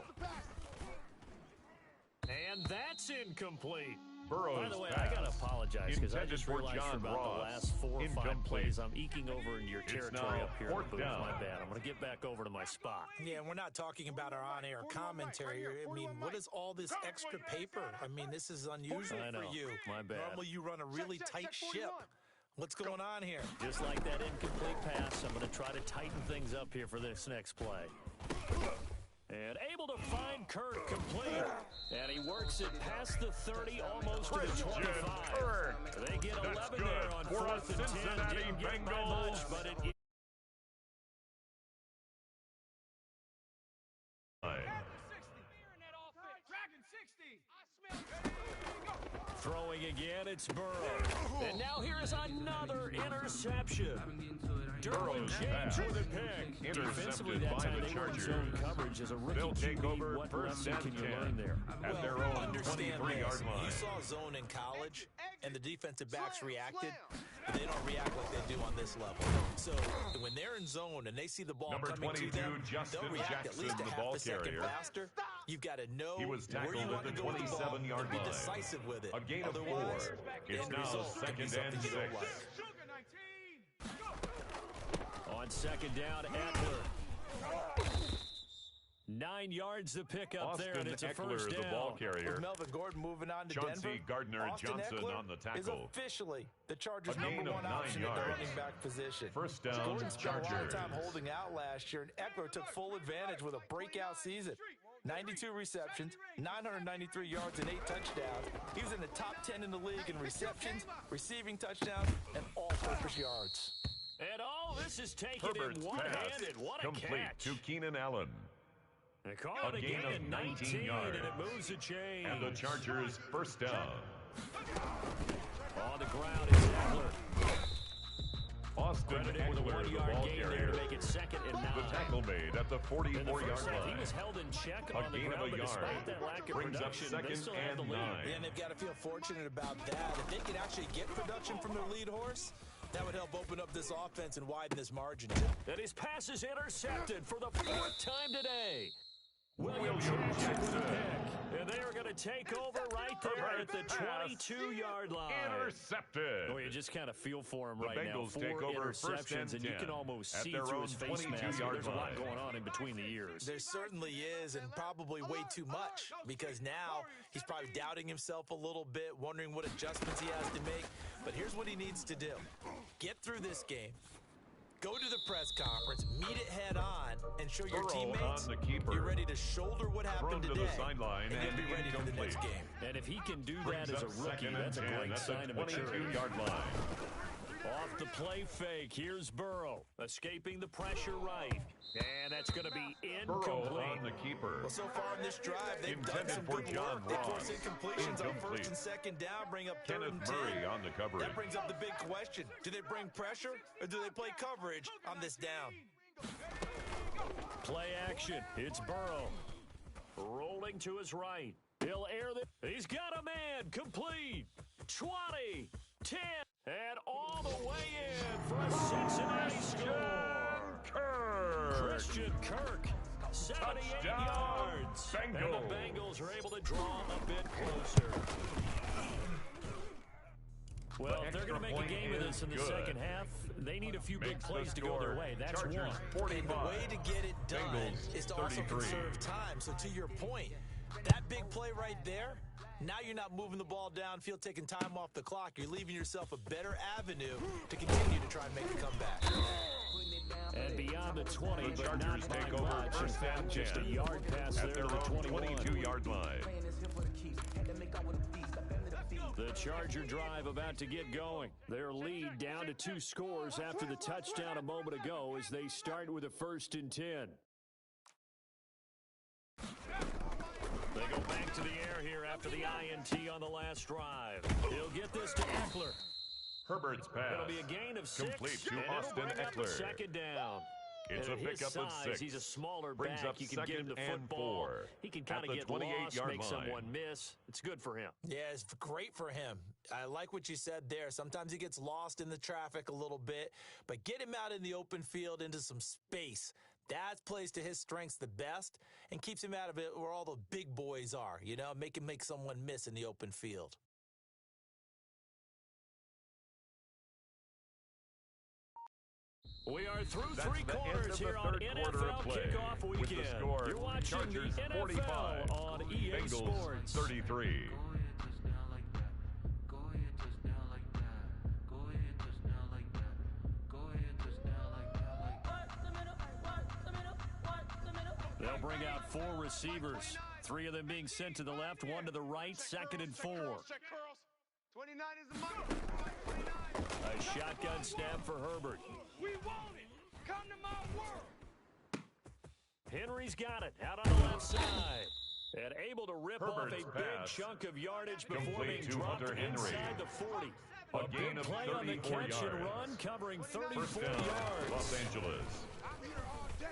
And that's incomplete. Burrow's By the way, pass. I got to apologize because I just realized John for about Ross. the last 4 or 5 plays, I'm eking over into your territory now up here in the 4th booth. down. My bad. I'm going to get back over to my spot. Yeah, and we're not talking about our on-air commentary. I mean, what is all this extra paper? I mean, this is unusual I know. for you. My bad. Normally you run a really tight ship. What's going on here? Just like that incomplete pass, I'm going to try to tighten things up here for this next play. And able to find Kirk complete. And he works it past the 30, almost to the 25. Kirk. They get 11 there on 4th and 10. Didn't get by much, but it... Throwing again, it's Burrow. And now here is another interception. Derwin James with a pick. Defensively that time they were in zone coverage as a rookie. They'll take over what first lesson and can you 10 learn there? at their own Understand 23-yard this. line. You saw zone in college, and the defensive backs reacted, but they don't react like they do on this level. So when they're in zone and they see the ball Number coming to 22, them, Justin they'll react at Jackson, least a the half ball a second carrier. faster. You've got to know He was where you tackled want at to the go with the ball 27-yard and be line. decisive with it. A gain of 4. Otherwise, It's end now result could be 2nd something and you 6. don't like. Sugar 19. Go. On 2nd down, Eckler. 9 yards to pick up Austin there, and it's a Eckler, first down. the ball carrier. With Melvin Gordon moving on to Chauncey Denver, Gardner-Johnson Austin Eckler on the is tackle. officially the Chargers' A gain number of 1 9 option at the yards. running back position. First down, Gordon spent a lot of Chargers. time holding out last year, and Eckler took full advantage with a breakout season. 92 receptions, 993 yards, and 8 touchdowns. He was in the top 10 in the league in receptions, receiving touchdowns, and all-purpose yards. And all this is taken Herbert's in pass one-handed. What a complete catch. to Keenan Allen. They call A it a gain gain of of 19 19, yards. and it moves the chain. And the Chargers first down. On the ground is Eckler. Austin Credited with a Eckler, the 1-yard ball gain there carrier. to make it 2nd and 9. The tackle made at the In the 44-yard first half, he line. was held in check A on the gain of ground, a but despite yard. that lack of Brings up production, they 2nd still have the and lead. 9. And they've got to feel fortunate about that. If they could actually get production from their lead horse, that would help open up this offense and widen this margin. And his pass is intercepted for the 4th time today. William Jackson. Jackson with a pick. And they are going to take over right there at the 22-yard line. Intercepted. Oh, you just kind of feel for him The right now. Bengals 4 take over first interceptions, and you 10 can almost at see their through own his face mask. 22-yard There's a lot line. going on in between the years. There certainly is, and probably way too much, because now he's probably doubting himself a little bit, wondering what adjustments he has to make. But here's what he needs to do. Get through this game. Go to the press conference, meet it head on, and show your Burrow teammates on the keeper. you're ready to shoulder what happened Thrown to today, the sideline and you'll and be ready for the next incomplete. game. And if he can do Brings that as a up rookie, 2nd that's a and 10 great at sign the of maturity. 22-yard line. Off the play fake, here's Burrow, escaping the pressure right. And that's going to be Burrow incomplete. on the keeper. Well, so far in this drive, they've done Intended some for good John work. They Ross. force incompletions on Incomplete. 1st and 2nd down, bring up 3rd Kenneth and 10. Murray on the coverage. That brings up the big question. Do they bring pressure, or do they play coverage on this down? Play action. It's Burrow. Rolling to his right. He'll air the... He's got a man. Complete. 20. 10. And all the way in for a Cincinnati score. Kirk. Christian Kirk. 78 Touchdown, yards. And Bengals. the Bengals are able to draw a bit closer. Well, if they're going to make a game of this in the second half, they need a few big plays to go their way. That's Chargers, one. 45. And the way to get it done Bengals, is to also 33. conserve time. So to your point, that big play right there, now you're not moving the ball downfield, taking time off the clock. You're leaving yourself a better avenue to continue to try and make a comeback. And beyond the 20, The but Chargers not by take over much. In first fact, and just 10 a yard pass at there their to the own 21. 22-yard line. The Charger drive about to get going. Their lead down to 2 scores after the touchdown a moment ago as they start with a 1st and 10. They go back to the air here after the INT on the last drive. He'll get this to Eckler. Herbert's pass. It'll be a gain of 6. Complete to and Austin it'll bring up Eckler. 2nd down. It's And a at his pickup of size, 6. He's a smaller Brings back. up You can get him 2nd the and football. 4 He can at kind the of get 28-yard lost, make line. someone miss. It's good for him. Yeah, it's great for him. I like what you said there. Sometimes he gets lost in the traffic a little bit, but get him out in the open field into some space. That plays to his strengths the best and keeps him out of it where all the big boys are, you know, make him make someone miss in the open field. We are through That's 3 the end quarters of the here on third quarter of NFL play. Kickoff With Weekend. the score, You're watching Chargers the NFL 45, on EA Bengals Sports. 33. They'll bring out 4 receivers, 3 of them being sent to the left, 1 to the right, 2nd and 4. Check curls. 29 is the money. 29. A shotgun snap for Herbert. We want it. Come to my world. Henry's got it out on the left side. And able to rip Herbert's off a big pass. chunk of yardage before Complete being to dropped Hunter Henry. inside the 40. A A gain big of play on the 34 catch and yards. run, covering 34 First down, yards. Los Angeles. I'm here all day.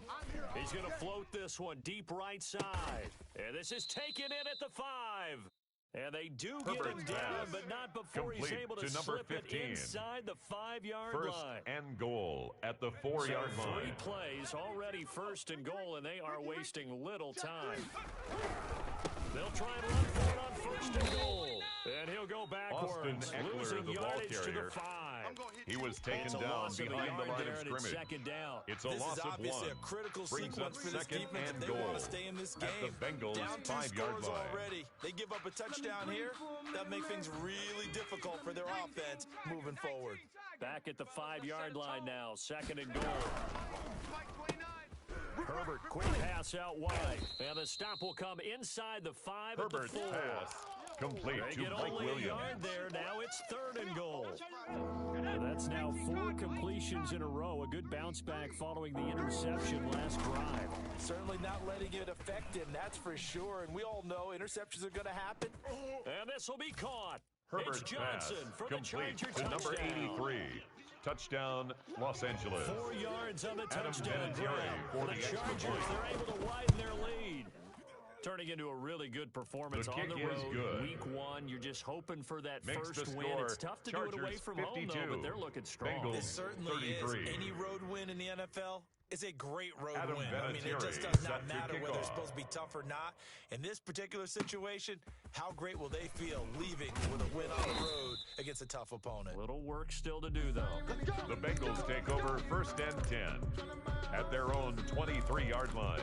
I'm here all He's going to day. float this one deep right side. And this is taken in at the 5. And they do get him Herbert's down, pass. but not before he's Complete able to to number slip 15. it inside the 5-yard First line. and goal at the So 4-yard 3 line. plays, already 1st and goal, and they are wasting little time. They'll try and run for it on 1st and goal. And he'll go backwards, Austin Eckler, losing the ball yardage to carrier. the 5. He was taken It's a down loss of a behind the yard line there, of and it's scrimmage. 2nd down. It's a This loss is of obviously 1. a critical Brings sequence up for this 2nd defense if and they goal want to stay in this game. at the Bengals Down 2 5-yard scores line. already. They give up a touchdown here. That make things really difficult for their offense moving forward. Back at the 5-yard line now, 2nd and goal. Herbert, quick pass out wide. And the stop will come inside the 5 Herbert's at the 4. pass. Complete They to get Mike only a Williams. yard there. Now it's 3rd and goal. That's now 4 completions in a row. A good bounce back following the interception last drive. Certainly not letting it affect him, that's for sure. And we all know interceptions are going to happen. And this will be caught. Herbert's It's Johnson pass. for the Complete Charger to number touchdown. 83. Touchdown, Los Angeles. 4 yards on the Adam touchdown Vinatieri grab. for The the extra Chargers, point. they're able to widen their lead. Turning into a really good performance The on kick the is road. good. Week 1, you're just hoping for that Makes first the win. score, It's tough to do it away Chargers from home, 52. though, but they're looking strong. Bengals It certainly 33. is. Any road win in the NFL is a great road Adam win. I mean, it Vinatieri just does not set to matter kick whether it's off. supposed to be tough or not. In this particular situation, how great will they feel leaving with a win on the road against a tough opponent? Little work still to do, though. The Bengals take over 1st and 10 at their own 23-yard line.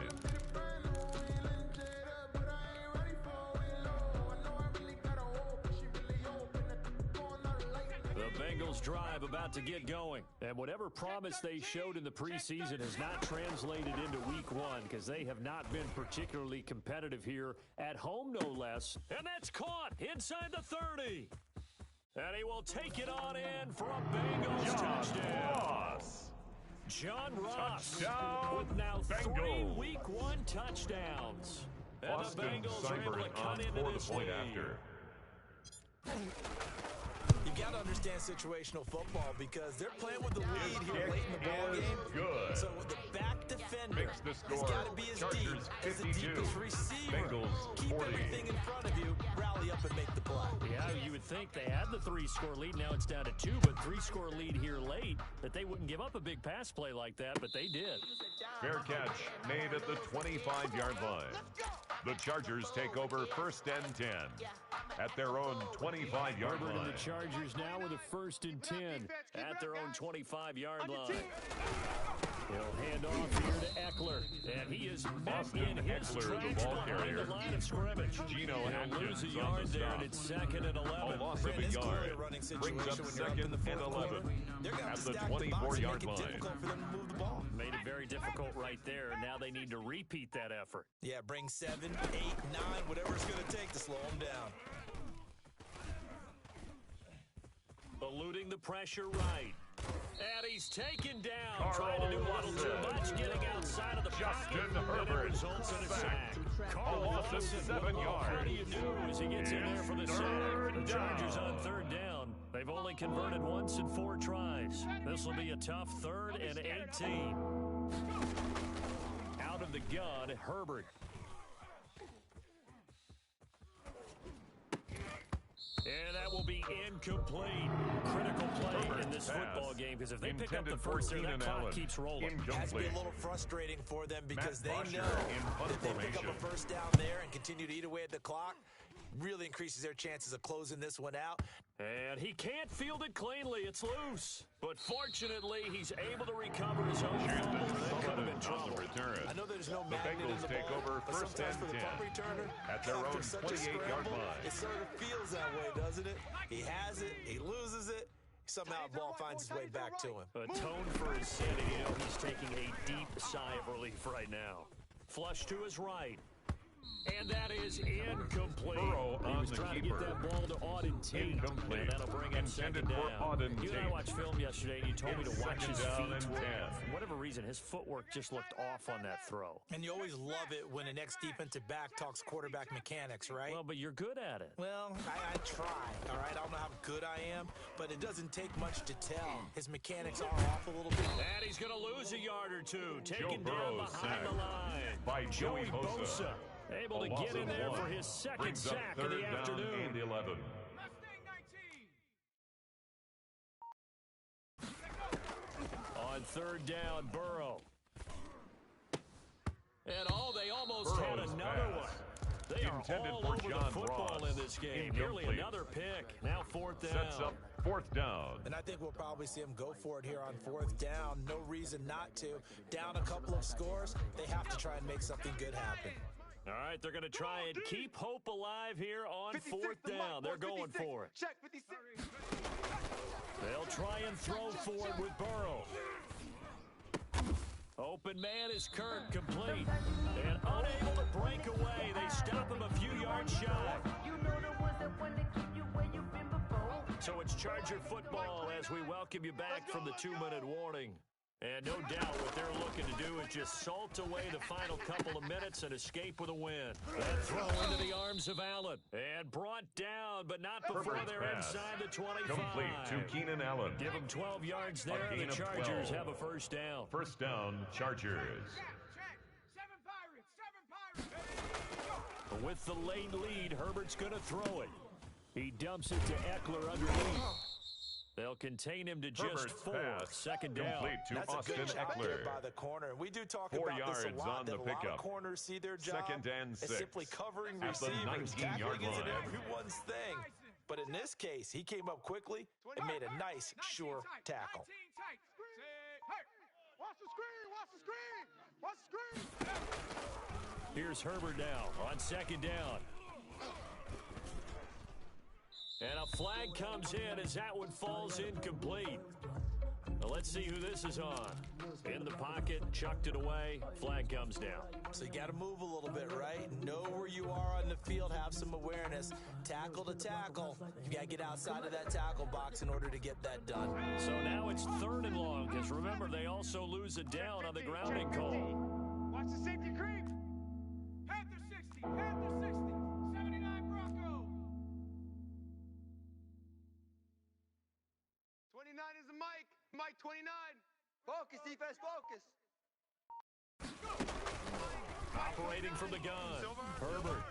The Bengals drive about to get going. And whatever promise they showed in the preseason has not translated into week 1 because they have not been particularly competitive here at home, no less. And that's caught inside the 30. And he will take it on in for a Bengals touchdown. John Ross Touchdown, with now 3 Bengals. week 1 touchdowns. And Austin the Bengals are able Seibert to cut on into for the this point lead. after. You got to understand situational football because they're playing with the lead here Kick late in the ball is game. good. So the back defender Makes the has score. got to be as deep Chargers as the 52. deepest receiver. Bengals Keep 40. everything in front of you, rally up and make the play. Yeah, you would think they had the 3-score lead. Now it's down to 2, but 3-score lead here late. That they wouldn't give up a big pass play like that, but they did. Fair catch made at the 25-yard line. The Chargers take over 1st and 10. at their own 25-yard Herbert line. and the Chargers now with a 1st and 10 at their own 25-yard line. He'll hand off here to Eckler, and he is met in his tracks behind the line of scrimmage. Geno He'll lose a Atkins yard on the there, stop. and it's 2nd and 11. A loss of a yard brings up 2nd and 11 at the 24-yard line. Difficult for them to move the ball. Made it very difficult right there. Now they need to repeat that effort. Yeah, bring 7, 8, 9, whatever it's going to take to slow them down. Eluding the pressure right. And he's taken down. Trying to do a little too much, getting outside of the pocket. And it results in a sack. A loss of 7 yards. What do you do as he gets in there for the sack? The Chargers on 3rd down. They've only converted once in 4 tries. This will be a tough 3rd and 18. Out of the gun, Herbert. And that will be incomplete. Critical play in this football game, because if they pick up the first there, that clock keeps rolling. It has to be a little frustrating for them because they know if they pick up a first down there and continue to eat away at the clock, really increases their chances of closing this one out. And he can't field it cleanly. It's loose. But fortunately, he's able to recover his own fumble. They could have been trouble. I know there's no The magnet in Bengals the take ball, over but 1st sometimes and for the 10 punt returner, at their after own such a 28-yard scramble, line. it sort of feels that way, doesn't it? He has it, he loses it, somehow the ball finds its way back to him. Atoned for his sin, and you know he's taking a deep sigh of relief right now. Flush to his right. And that is incomplete. Burrow He on was the trying keeper. to get that ball to Auden Tate. Incomplete. And that'll bring up Intended 2nd for down. Auden You and I Tate. watched film yesterday, and you told me to watch his 2nd feet. down and 10. For whatever reason, his footwork just looked off on that throw. And you always love it when an ex-defensive back talks quarterback mechanics, right? Well, but you're good at it. Well, I try, all right? I don't know how good I am, but it doesn't take much to tell. His mechanics are off a little bit. And he's going to lose a yard or two. Taken Joe down Burrow behind the line. by Joey Bosa. Bosa. Able to get in there for his 2nd brings up sack of 3rd the down afternoon. and 11. On 3rd down, Burrow. And they almost Burrow's had another pass. one. They are Intended all for over John the football Ross. in this game. Incomplete. Nearly another pick. Now 4th down. Sets up 4th down. And I think we'll probably see him go for it here on 4th down. No reason not to. Down a couple of scores, they have to try and make something good happen. All right, they're going to try and keep hope alive here on 4th down. They're going for it. Check 56. They'll try and throw for it with Burrow. Open man is Kirk, complete. And unable to break away. They stop him a few yards shy. So it's Charger football as we welcome you back from the 2-minute warning. And no doubt what they're looking to do is just salt away the final couple of minutes and escape with a win. That throw into the arms of Allen. And brought down, but not before Herbert's they're pass. inside the 25. Complete to Keenan Allen. Give them 12 yards there, A and gain the of Chargers 12. have a 1st down. 1st down, Chargers. Check. 7 Pirates. With the late lead, Herbert's going to throw it. He dumps it to Eckler underneath. They'll contain him to just Herbert's 4. pass. 2nd down. Complete to That's Austin a good job there Eckler. by the corner. We do talk 4 about this a yards lot, on that the a lot of pickup. corners see their job 2nd and as 6 simply covering at the receivers. 19-yard Tackling isn't line. everyone's thing. But in this case, he came up quickly and made a nice, sure tackle. 19 tight. Hey, Watch the screen. Watch the screen. Watch the screen. Here's Herbert now on 2nd down. And a flag comes in as that one falls incomplete. Now let's see who this is on. In the pocket, chucked it away, flag comes down. So you got to move a little bit, right? Know where you are on the field, have some awareness. Tackle to tackle. You got to get outside of that tackle box in order to get that done. So now it's 3rd and long, because remember, they also lose a down on the grounding call. Watch the safety creep. Panther 60. Panther 60. 79 Bronco. 29 is the Mike. Mike 29. Focus, defense, focus. Operating from the gun, Herbert.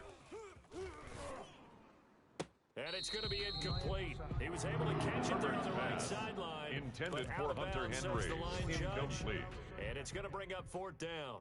And it's going to be incomplete. He was able to catch it there on the right sideline. Intended but for out of Hunter bounds, Henry. says the line judge. Incomplete. And it's going to bring up 4th down.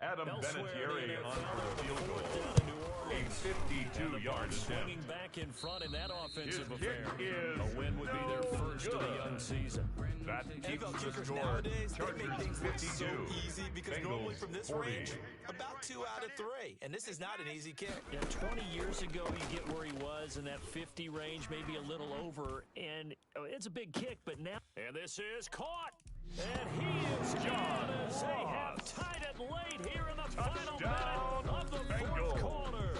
Adam Elsewhere Vinatieri in the on NFL, for the field goal. down in New A Orleans. 52-yard Swinging attempt. back in front in that offensive His kick affair. is A win would be their first of the good. young season. That keeps NFL the kickers score. nowadays, they Chargers make things look 52. so easy because normally Bengals from this 40. range, about 2 out of 3. And this is not an easy kick. Yeah, 20 years ago, you get where he was in that 50 range, maybe a little over, and it's a big kick, but now... And this is caught, and he is gone as they have tied it late here in the final minute of the fourth quarter.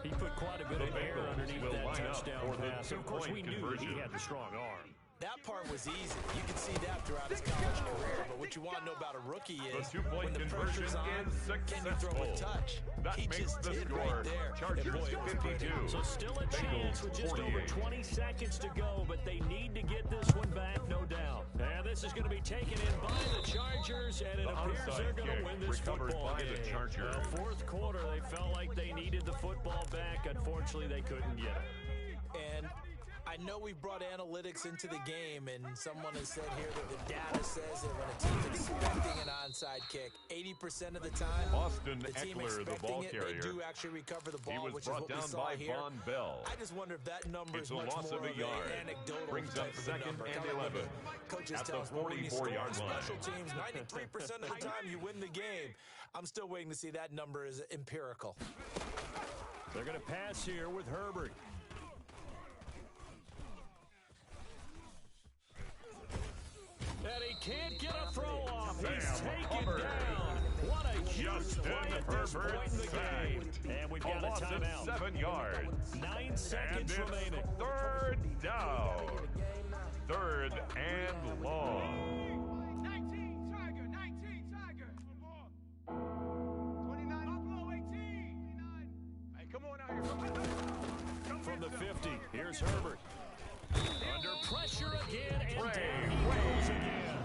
He put quite a bit of air underneath will that line up touchdown for the pass. And of course, we two-point knew conversion. he had the strong arm. That part was easy. You can see that throughout his college career. But what you want to know about a rookie is The two-point when the conversion pressure's on, is can you throw with successful. touch? That He makes just the did score. right there. Chargers And boy, it was 52. pretty. So still a chance with just over 48. 20 seconds to go, but they need to get this one back, no doubt. And this is going to be taken in by the Chargers, and it The appears onside they're going to kick win this recovered football by game. the Chargers. The fourth quarter, they felt like they needed the football back. Unfortunately, they couldn't get it. And I know we brought analytics into the game, and someone has said here that the data says that when a team's expecting an onside kick, 80% of the time, Austin the team Eckler, the expecting ball it, carrier. they do actually recover the ball, He was which is brought what we down saw by here. Von Bell. I just wonder if that number It's is a much loss more of a yard. an anecdotal Brings type up of a second number. and Coming 11 in, coaches at tell the us, well, when you score 44-yard on line. special teams, 93% of the time you win the game. I'm still waiting to see that number is empirical. They're going to pass here with Herbert. And he can't get a throw off. He's Sam taken Hubbard. down. What a huge Justin play at this Herbert point in the game. sacked. And we've A got a loss of timeout. 7 yards. 9 seconds And it's remaining. third down. Third and long. 19, Tiger, 19, Tiger. 29, Buffalo 18. Hey, come on out here. From the 50, here's Herbert. Under pressure again, and Ray down he goes again.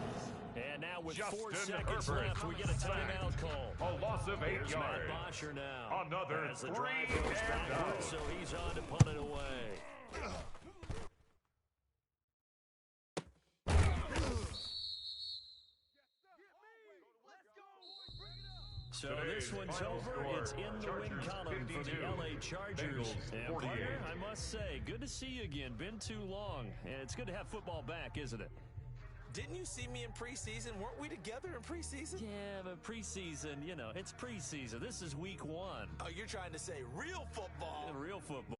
And now with 4 Justin seconds Herbert left, we get a timeout call. A loss of 8 Here's yards. Matt Bosher now. Another As the 3 drive goes and backwards, out. so he's on to punt it away. So this one's final over. score, It's in the win Chargers column for the 52, LA Chargers. Bengals And 48. Parker, I must say, good to see you again. Been too long. And it's good to have football back, isn't it? Didn't you see me in preseason? Weren't we together in preseason? Yeah, but preseason, it's preseason. This is week 1. Oh, you're trying to say real football. Real football.